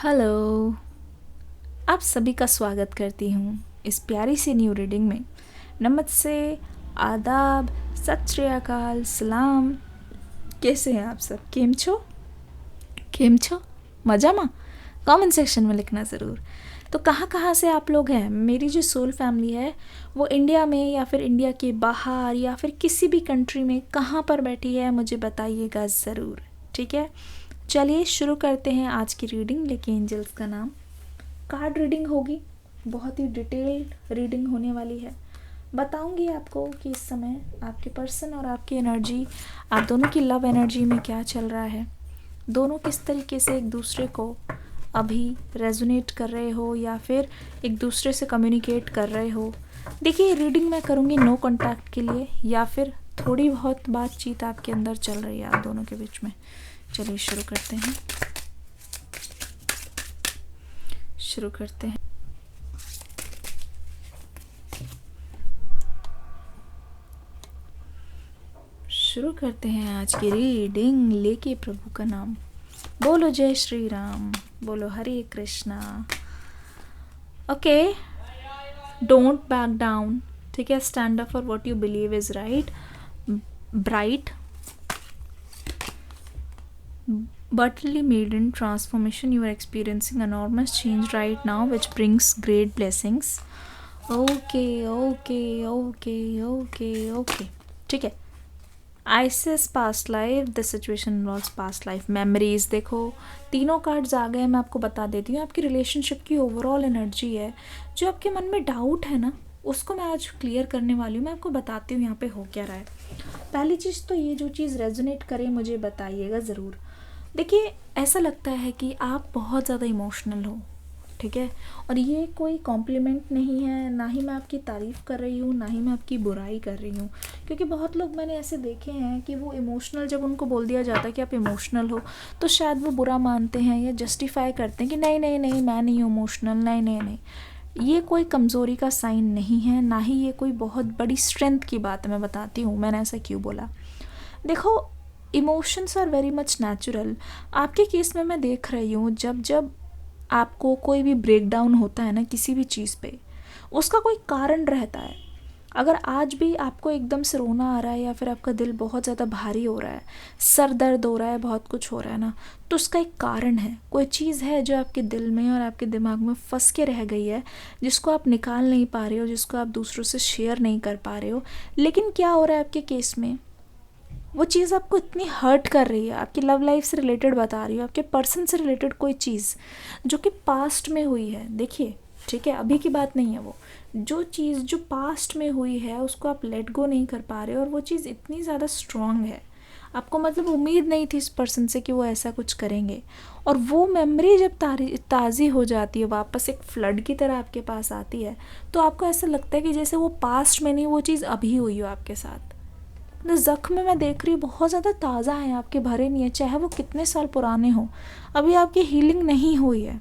Hello. आप सभी का स्वागत करती हूँ इस प्यारी सी न्यू रीडिंग में। नमस्ते, आदाब, सत श्री अकाल, सलाम। कैसे हैं आप सब? केम छो मजामा? कमेंट सेक्शन में लिखना ज़रूर। तो कहाँ से आप लोग हैं? मेरी जो सोल फैमिली है वो इंडिया में या फिर इंडिया के बाहर या फिर किसी भी कंट्री में कहाँ पर बैठी है मुझे बताइएगा ज़रूर। ठीक है, चलिए शुरू करते हैं आज की रीडिंग। लेकिन एंजल्स का नाम कार्ड रीडिंग होगी, बहुत ही डिटेल्ड रीडिंग होने वाली है। बताऊंगी आपको कि इस समय आपके पर्सन और आपकी एनर्जी, आप दोनों की लव एनर्जी में क्या चल रहा है, दोनों किस तरीके से एक दूसरे को अभी रेजोनेट कर रहे हो या फिर एक दूसरे से कम्युनिकेट कर रहे हो। देखिए, रीडिंग मैं करूँगी नो कॉन्टैक्ट के लिए या फिर थोड़ी बहुत बातचीत आपके अंदर चल रही है आप दोनों के बीच में। चलिए शुरू करते हैं। शुरू करते हैं आज की रीडिंग लेके प्रभु का नाम। बोलो जय श्री राम, बोलो Hare Krishna. Okay, don't back down. ठीक है, stand up for what you believe is right. Bright Butterly maiden transformation, you are experiencing enormous change right now which brings great blessings. Okay. ठीक है, ISIS past life, this situation involves past life memories. देखो, तीनों cards आ गए। मैं आपको बता देती हूँ आपकी रिलेशनशिप की ओवरऑल एनर्जी है। जो आपके मन में डाउट है ना, उसको मैं आज क्लियर करने वाली हूँ। मैं आपको बताती हूँ यहाँ पे हो क्या रहा है। पहली चीज़ तो ये, जो चीज़ रेजोनेट करे मुझे बताइएगा ज़रूर। देखिए, ऐसा लगता है कि आप बहुत ज़्यादा इमोशनल हो, ठीक है। और ये कोई कॉम्प्लीमेंट नहीं है, ना ही मैं आपकी तारीफ़ कर रही हूँ, ना ही मैं आपकी बुराई कर रही हूँ। क्योंकि बहुत लोग मैंने ऐसे देखे हैं कि वो इमोशनल, जब उनको बोल दिया जाता है कि आप इमोशनल हो, तो शायद वो बुरा मानते हैं या जस्टिफाई करते हैं कि नहीं नहीं नहीं, मैं नहीं हूँ इमोशनल, नहीं नहीं नहीं। ये कोई कमज़ोरी का साइन नहीं है, ना ही ये कोई बहुत बड़ी स्ट्रेंथ की बात है। मैं बताती हूँ मैंने ऐसा क्यों बोला। देखो, emotions are very much natural. आपके केस में मैं देख रही हूँ, जब जब आपको कोई भी ब्रेक डाउन होता है ना किसी भी चीज़ पे, उसका कोई कारण रहता है। अगर आज भी आपको एकदम से रोना आ रहा है या फिर आपका दिल बहुत ज़्यादा भारी हो रहा है, सर दर्द हो रहा है, बहुत कुछ हो रहा है ना, तो उसका एक कारण है। कोई चीज़ है जो आपके दिल में और आपके दिमाग में फंस के रह गई है, जिसको आप निकाल नहीं पा रहे हो, जिसको आप दूसरों से शेयर नहीं कर पा रहे हो। लेकिन क्या हो रहा है आपके केस में, वो चीज़ आपको इतनी हर्ट कर रही है। आपकी लव लाइफ से रिलेटेड बता रही हूँ, आपके पर्सन से रिलेटेड कोई चीज़ जो कि पास्ट में हुई है। देखिए, ठीक है, अभी की बात नहीं है वो। जो चीज़ जो पास्ट में हुई है उसको आप लेट गो नहीं कर पा रहे हो, और वो चीज़ इतनी ज़्यादा स्ट्रॉन्ग है। आपको मतलब उम्मीद नहीं थी इस पर्सन से कि वो ऐसा कुछ करेंगे। और वो मेमोरी जब ताज़ी हो जाती है, वापस एक फ्लड की तरह आपके पास आती है, तो आपको ऐसा लगता है कि जैसे वो पास्ट में नहीं, वो चीज़ अभी हुई हो आपके साथ। तो ज़ख्म मैं देख रही हूँ बहुत ज़्यादा ताज़ा है, आपके भरे नहीं है, चाहे वो कितने साल पुराने हो, अभी आपकी हीलिंग नहीं हुई है।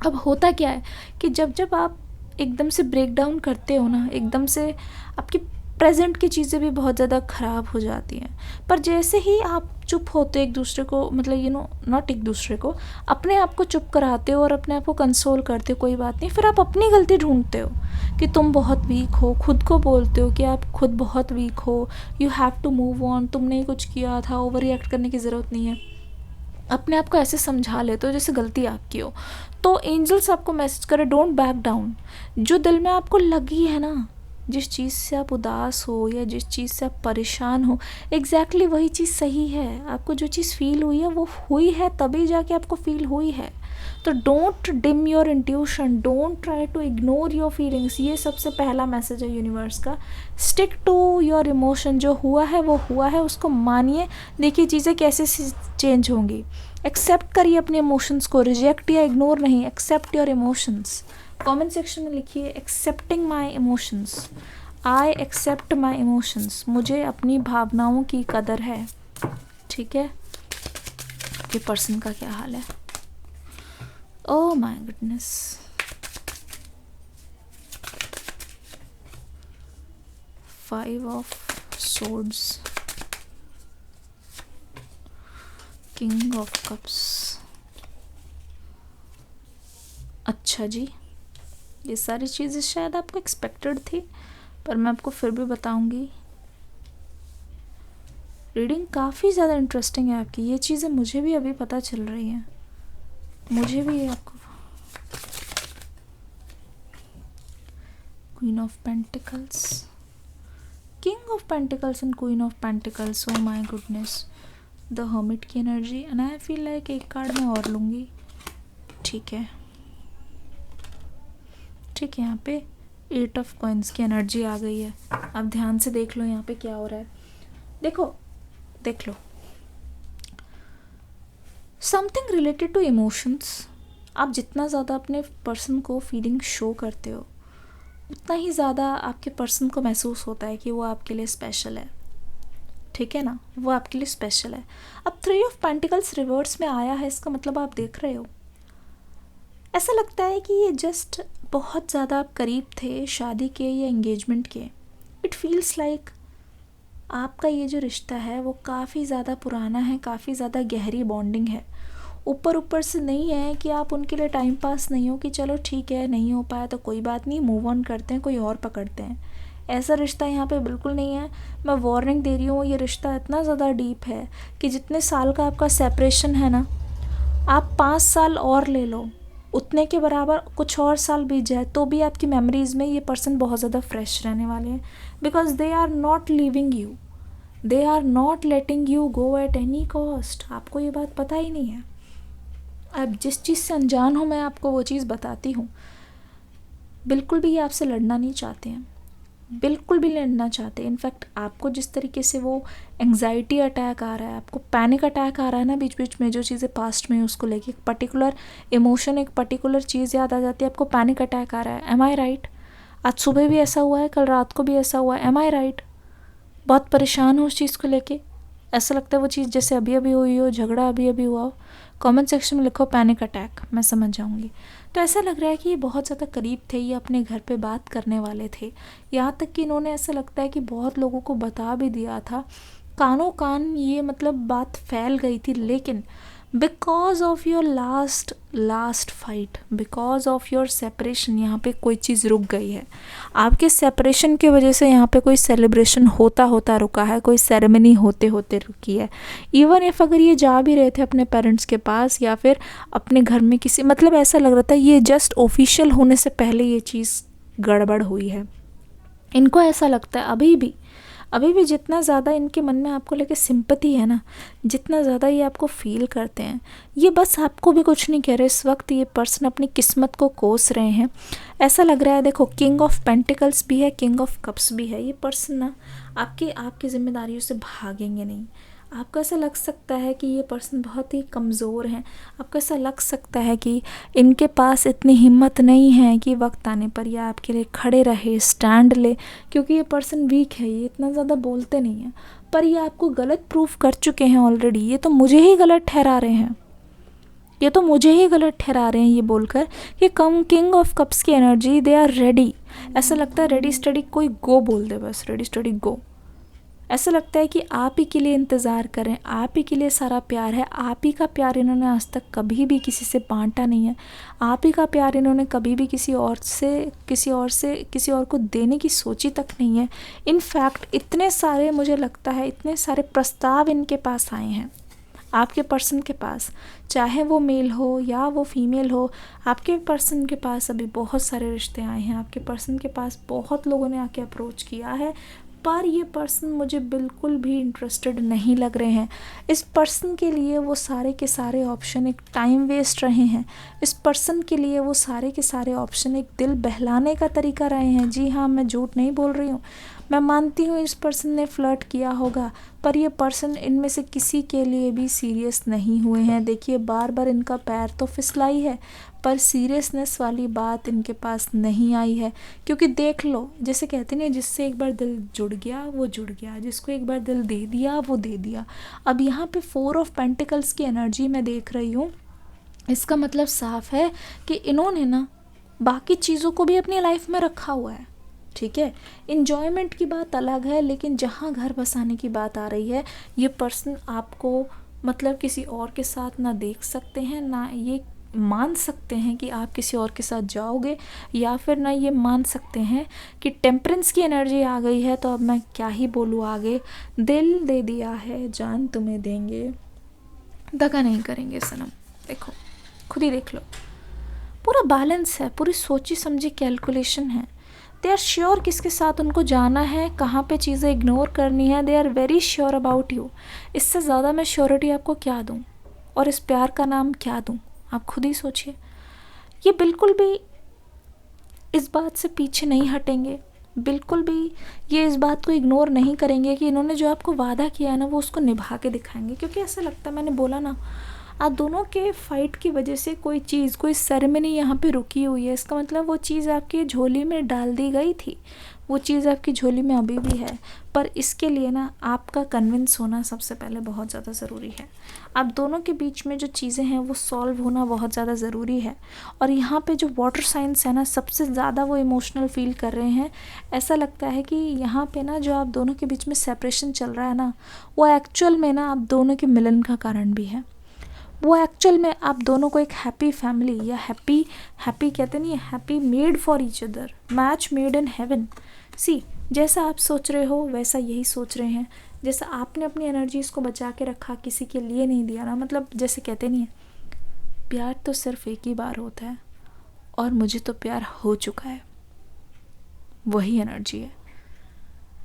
अब होता क्या है कि जब जब आप एकदम से ब्रेक डाउन करते हो ना, एकदम से आपकी प्रेजेंट की चीज़ें भी बहुत ज़्यादा ख़राब हो जाती हैं। पर जैसे ही आप चुप होते हो एक दूसरे को, मतलब नॉट एक दूसरे को, अपने आप को चुप कराते हो और अपने आप को कंसोल करते हो, कोई बात नहीं, फिर आप अपनी गलती ढूंढते हो कि तुम बहुत वीक हो, खुद को बोलते हो कि आप खुद बहुत वीक हो, you have to move on, तुमने ही कुछ किया था, ओवर रिएक्ट करने की ज़रूरत नहीं है। अपने आप को ऐसे समझा लेते हो जैसे गलती आपकी हो। तो एंजल्स आपको मैसेज करे, डोंट बैक डाउन। जो दिल में आपको लगी है ना, जिस चीज़ से आप उदास हो या जिस चीज़ से आप परेशान हो, एग्जैक्टली वही चीज़ सही है। आपको जो चीज़ फील हुई है वो हुई है, तभी जाके आपको फील हुई है। तो don't dim your intuition, don't try to ignore your feelings. ये सबसे पहला मैसेज है यूनिवर्स का। Stick to your emotion. जो हुआ है वो हुआ है, उसको मानिए। देखिए चीज़ें कैसे चेंज होंगी। एक्सेप्ट करिए अपने इमोशंस को, रिजेक्ट या इग्नोर नहीं, accept your emotions. Comment section में लिखिए, accepting my emotions. I accept my emotions. मुझे अपनी भावनाओं की कदर है। ठीक है, आपके पर्सन का क्या हाल है? Oh my goodness. Five of Swords, King of Cups, अच्छा जी, ये सारी चीज़ें शायद आपको एक्सपेक्टेड थी, पर मैं आपको फिर भी बताऊंगी। रीडिंग काफ़ी ज़्यादा इंटरेस्टिंग है आपकी, ये चीज़ें मुझे भी अभी पता चल रही हैं, मुझे भी। आपको queen of pentacles, king of pentacles and queen of pentacles, oh my goodness, the hermit की एनर्जी, एंड आई फील लाइक एक कार्ड मैं और लूँगी। ठीक है, ठीक है, यहाँ पे 8 ऑफ कॉइन्स की एनर्जी आ गई है। अब ध्यान से देख लो यहाँ पे क्या हो रहा है। देखो, देख लो, समथिंग रिलेटेड टू इमोशंस। आप जितना ज़्यादा अपने पर्सन को फीलिंग शो करते हो, उतना ही ज़्यादा आपके पर्सन को महसूस होता है कि वो आपके लिए स्पेशल है। ठीक है ना, वो आपके लिए स्पेशल है। अब 3 ऑफ पेंटिकल्स रिवर्स में आया है, इसका मतलब आप देख रहे हो, ऐसा लगता है कि ये जस्ट बहुत ज़्यादा आप करीब थे शादी के या एंगेजमेंट के। इट फील्स लाइक आपका ये जो रिश्ता है वो काफ़ी ज़्यादा पुराना है, काफ़ी ज़्यादा गहरी बॉन्डिंग है। ऊपर ऊपर से नहीं है कि आप उनके लिए टाइम पास नहीं हो कि चलो ठीक है नहीं हो पाया तो कोई बात नहीं, मूव ऑन करते हैं, कोई और पकड़ते हैं। ऐसा रिश्ता यहाँ पे बिल्कुल नहीं है। मैं वार्निंग दे रही हूँ, ये रिश्ता इतना ज़्यादा डीप है कि जितने साल का आपका सेपरेशन है ना, आप 5 साल और ले लो, उतने के बराबर कुछ और साल बीत जाए तो भी आपकी मेमोरीज़ में ये पर्सन बहुत ज़्यादा फ्रेश रहने वाले हैं। Because they are not leaving you, they are not letting you go at any cost. आपको ये बात पता ही नहीं है। अब जिस चीज़ से अनजान हूँ मैं आपको वो चीज़ बताती हूँ। बिल्कुल भी ये आपसे लड़ना नहीं चाहते हैं, बिल्कुल भी लड़ना चाहते हैं। इनफैक्ट आपको जिस तरीके से वो एंग्जाइटी अटैक आ रहा है, आपको पैनिक अटैक आ रहा है ना बीच बीच में, जो चीज़ें पास्ट में उसको लेके एक पर्टिकुलर इमोशन, एक पर्टिकुलर चीज़ याद आ जाती है, आपको पैनिक अटैक आ रहा है। एम आई राइट? आज सुबह भी ऐसा हुआ है, कल रात को भी ऐसा हुआ है। एम आई राइट? बहुत परेशान हो उस चीज़ को लेके, ऐसा लगता है वो चीज़ जैसे अभी अभी हुई हो, झगड़ा अभी अभी हुआ हो। कमेंट सेक्शन में लिखो पैनिक अटैक, मैं समझ जाऊंगी। तो ऐसा लग रहा है कि ये बहुत ज़्यादा करीब थे, ये अपने घर पे बात करने वाले थे। यहाँ तक कि इन्होंने ऐसा लगता है कि बहुत लोगों को बता भी दिया था, कानों कान ये मतलब बात फैल गई थी। लेकिन because of your last fight, because of your separation, यहाँ पे कोई चीज़ रुक गई है। आपके सेपरेशन की वजह से यहाँ पे कोई सेलिब्रेशन होता होता रुका है, कोई सेरेमनी होते होते रुकी है। इवन इफ अगर ये जा भी रहे थे अपने पेरेंट्स के पास या फिर अपने घर में किसी, मतलब ऐसा लग रहा था ये जस्ट ऑफिशियल होने से पहले ये चीज़ गड़बड़ हुई है। इनको ऐसा लगता है अभी भी जितना ज़्यादा इनके मन में आपको लेके सिंपैथी है ना, जितना ज़्यादा ये आपको फील करते हैं, ये बस आपको भी कुछ नहीं कह रहे। इस वक्त ये पर्सन अपनी किस्मत को कोस रहे हैं, ऐसा लग रहा है। देखो, किंग ऑफ पेंटिकल्स भी है, किंग ऑफ कप्स भी है। ये पर्सन ना आपकी जिम्मेदारियों से भागेंगे नहीं। आपको ऐसा लग सकता है कि ये पर्सन बहुत ही कमज़ोर हैं, आपको ऐसा लग सकता है कि इनके पास इतनी हिम्मत नहीं है कि वक्त आने पर ये आपके लिए खड़े रहे, स्टैंड ले, क्योंकि ये पर्सन वीक है, ये इतना ज़्यादा बोलते नहीं हैं। पर ये आपको गलत प्रूफ कर चुके हैं ऑलरेडी। ये तो मुझे ही गलत ठहरा रहे हैं, ये तो मुझे ही गलत ठहरा रहे हैं ये बोलकर कि कम किंग ऑफ कप्स की एनर्जी, दे आर रेडी। ऐसा लगता है रेडी स्टडी, कोई गो बोल दे बस, रेडी स्टडी गो। ऐसा लगता है कि आप ही के लिए इंतज़ार करें, आप ही के लिए सारा प्यार है। आप ही का प्यार इन्होंने आज तक कभी भी किसी से बांटा नहीं है। आप ही का प्यार इन्होंने कभी भी किसी और को देने की सोची तक नहीं है। इनफैक्ट इतने सारे, मुझे लगता है इतने सारे प्रस्ताव इनके पास आए हैं आपके पर्सन के पास, चाहे वो मेल हो या वो फीमेल हो। आपके पर्सन के पास अभी बहुत सारे रिश्ते आए हैं, आपके पर्सन के पास बहुत लोगों ने आके अप्रोच किया है, पर ये पर्सन मुझे बिल्कुल भी इंटरेस्टेड नहीं लग रहे हैं। इस पर्सन के लिए वो सारे के सारे ऑप्शन एक टाइम वेस्ट रहे हैं। इस पर्सन के लिए वो सारे के सारे ऑप्शन एक दिल बहलाने का तरीका रहे हैं। जी हाँ, मैं झूठ नहीं बोल रही हूँ। मैं मानती हूँ इस पर्सन ने फ्लर्ट किया होगा, पर ये पर्सन इनमें से किसी के लिए भी सीरियस नहीं हुए हैं। देखिए, बार बार इनका पैर तो फिसलाई है, पर सीरियसनेस वाली बात इनके पास नहीं आई है। क्योंकि देख लो, जैसे कहते हैं, जिससे एक बार दिल जुड़ गया वो जुड़ गया, जिसको एक बार दिल दे दिया वो दे दिया। अब यहाँ पे 4 ऑफ पेंटिकल्स की एनर्जी मैं देख रही हूँ। इसका मतलब साफ है कि इन्होंने ना बाकी चीज़ों को भी अपनी लाइफ में रखा हुआ है। ठीक है, इन्जॉयमेंट की बात अलग है, लेकिन जहाँ घर बसाने की बात आ रही है, ये पर्सन आपको मतलब किसी और के साथ ना देख सकते हैं, ना ये मान सकते हैं कि आप किसी और के साथ जाओगे, या फिर ना ये मान सकते हैं कि टेम्परेंस की एनर्जी आ गई है, तो अब मैं क्या ही बोलूँ आगे, दिल दे दिया है जान तुम्हें देंगे, दगा नहीं करेंगे सनम। देखो, खुद ही देख लो, पूरा बैलेंस है, पूरी सोची समझी कैलकुलेशन है। दे आर श्योर किसके साथ उनको जाना है, कहाँ पे चीज़ें इग्नोर करनी है। They are very sure about you. इससे ज़्यादा मैं श्योरिटी आपको क्या दूँ, और इस प्यार का नाम क्या दूँ, आप खुद ही सोचिए। ये बिल्कुल भी इस बात से पीछे नहीं हटेंगे, बिल्कुल भी ये इस बात को इग्नोर नहीं करेंगे कि इन्होंने जो आपको वादा किया है ना, वो उसको निभा के दिखाएंगे। क्योंकि ऐसा लगता है, मैंने बोला ना, आप दोनों के फाइट की वजह से कोई चीज़, कोई सेरेमनी यहाँ पे रुकी हुई है। इसका मतलब वो चीज़ आपकी झोली में डाल दी गई थी, वो चीज़ आपकी झोली में अभी भी है, पर इसके लिए ना आपका कन्विंस होना सबसे पहले बहुत ज़्यादा ज़रूरी है। आप दोनों के बीच में जो चीज़ें हैं वो सॉल्व होना बहुत ज़्यादा ज़रूरी है। और यहाँ पे जो वाटर साइंस है ना, सबसे ज़्यादा वो इमोशनल फील कर रहे हैं। ऐसा लगता है कि यहाँ पे ना जो आप दोनों के बीच में सेपरेशन चल रहा है ना, वो एक्चुअल में ना आप दोनों के मिलन का कारण भी है। वो एक्चुअल में आप दोनों को एक हैप्पी फैमिली, या हैप्पी कहते नहीं, happy made for each other, match made in heaven. See, जैसा आप सोच रहे हो वैसा यही सोच रहे हैं। जैसा आपने अपनी एनर्जी इसको बचा के रखा, किसी के लिए नहीं दिया ना, मतलब जैसे कहते नहीं है, प्यार तो सिर्फ एक ही बार होता है, और मुझे तो प्यार हो चुका है, वही एनर्जी है।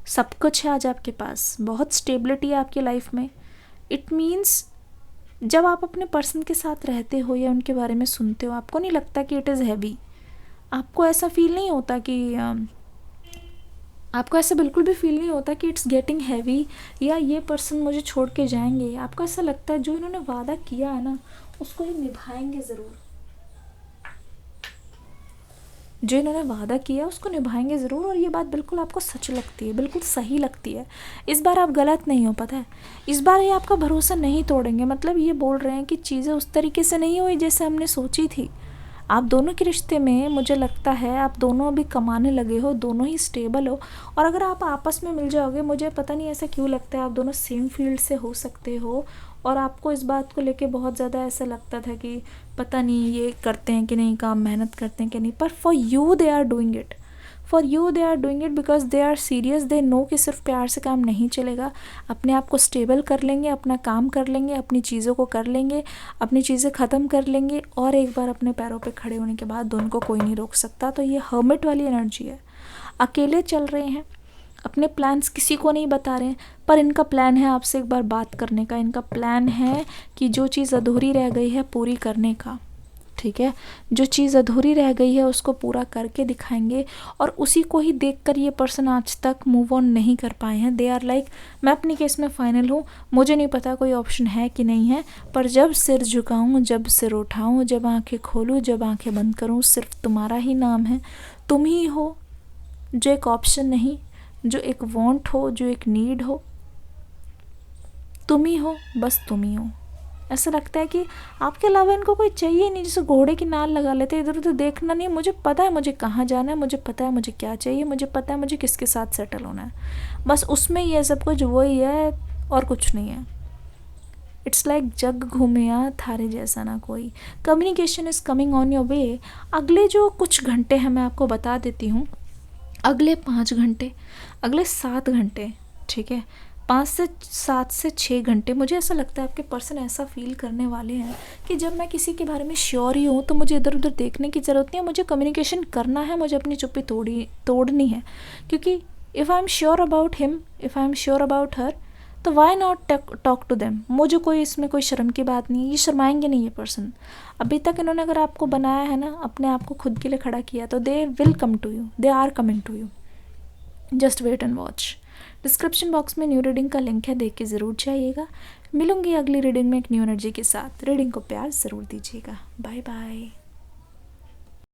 सब कुछ है आज आपके पास, बहुत स्टेबिलिटी है आपकी लाइफ में। इट मीन्स जब आप अपने पर्सन के साथ रहते हो या उनके बारे में सुनते हो, आपको नहीं लगता कि इट इज़ हैवी। आपको ऐसा फील नहीं होता कि आपको ऐसा बिल्कुल भी फील नहीं होता कि इट्स गेटिंग हैवी, या ये पर्सन मुझे छोड़ के जाएंगे। आपको ऐसा लगता है जो इन्होंने वादा किया है ना, उसको ये निभाएंगे ज़रूर। जो इन्होंने वादा किया उसको निभाएंगे ज़रूर, और ये बात बिल्कुल आपको सच लगती है, बिल्कुल सही लगती है। इस बार आप गलत नहीं हो, पता है। इस बार ये आपका भरोसा नहीं तोड़ेंगे। मतलब ये बोल रहे हैं कि चीज़ें उस तरीके से नहीं हुई जैसे हमने सोची थी। आप दोनों के रिश्ते में मुझे लगता है आप दोनों अभी कमाने लगे हो, दोनों ही स्टेबल हो। और अगर आप आपस में मिल जाओगे, मुझे पता नहीं ऐसा क्यों लगता है, आप दोनों सेम फील्ड से हो सकते हो। और आपको इस बात को लेके बहुत ज़्यादा ऐसा लगता था कि पता नहीं ये करते हैं कि नहीं काम, मेहनत करते हैं कि नहीं, पर for you they are doing it. For you they are doing it because they are serious. They know कि सिर्फ प्यार से काम नहीं चलेगा। अपने आप को स्टेबल कर लेंगे, अपना काम कर लेंगे, अपनी चीज़ों को कर लेंगे, अपनी चीज़ें ख़त्म कर लेंगे, और एक बार अपने पैरों पे खड़े होने के बाद दोनों को कोई नहीं रोक सकता। तो ये हर्मिट वाली एनर्जी है। अकेले चल रहे हैं, अपने प्लान्स किसी को नहीं बता रहे हैं, पर इनका प्लान है आपसे एक बार बात करने का। इनका प्लान है कि जो चीज़ अधूरी रह गई है पूरी करने का, ठीक है। जो चीज़ अधूरी रह गई है उसको पूरा करके दिखाएंगे, और उसी को ही देखकर ये पर्सन आज तक मूव ऑन नहीं कर पाए हैं। दे आर लाइक, मैं अपनी केस में फाइनल हूँ, मुझे नहीं पता कोई ऑप्शन है कि नहीं है, पर जब सिर झुकाऊँ, जब सिर उठाऊँ, जब आंखें खोलूँ, जब आंखें बंद करूँ, सिर्फ तुम्हारा ही नाम है। तुम ही हो जो एक ऑप्शन नहीं, जो एक वांट हो, जो एक नीड हो। तुम ही हो, बस तुम ही हो। ऐसा लगता है कि आपके अलावा इनको कोई चाहिए नहीं। जैसे घोड़े की नाल लगा लेते, इधर उधर देखना नहीं। मुझे पता है मुझे कहाँ जाना है, मुझे पता है मुझे क्या चाहिए, मुझे पता है मुझे किसके साथ सेटल होना है, बस उसमें ये सब कुछ वही है और कुछ नहीं है। इट्स लाइक जग घूमिया थारे जैसा ना कोई। Communication is coming on your way. अगले जो कुछ घंटे हैं मैं आपको बता देती हूँ, अगले 5 घंटे, अगले 7 घंटे, ठीक है, 5 से 7 से 6 घंटे, मुझे ऐसा लगता है आपके पर्सन ऐसा फील करने वाले हैं कि जब मैं किसी के बारे में श्योर ही हूँ तो मुझे इधर उधर देखने की ज़रूरत नहीं है। मुझे कम्युनिकेशन करना है, मुझे अपनी चुप्पी तोड़नी है। क्योंकि if I am sure about him, if I am sure about her, तो why not talk to them. मुझे कोई इसमें कोई शर्म की बात नहीं है, ये शर्माएंगे नहीं ये पर्सन। अभी तक इन्होंने अगर आपको बनाया है ना, अपने आप को खुद के लिए खड़ा किया, तो they will come to you, they are coming to you. Just wait and watch. Description box में न्यू रीडिंग का लिंक है, देख के ज़रूर जाइएगा। मिलूंगी अगली रीडिंग में एक न्यू एनर्जी के साथ। रीडिंग को प्यार ज़रूर दीजिएगा। Bye bye.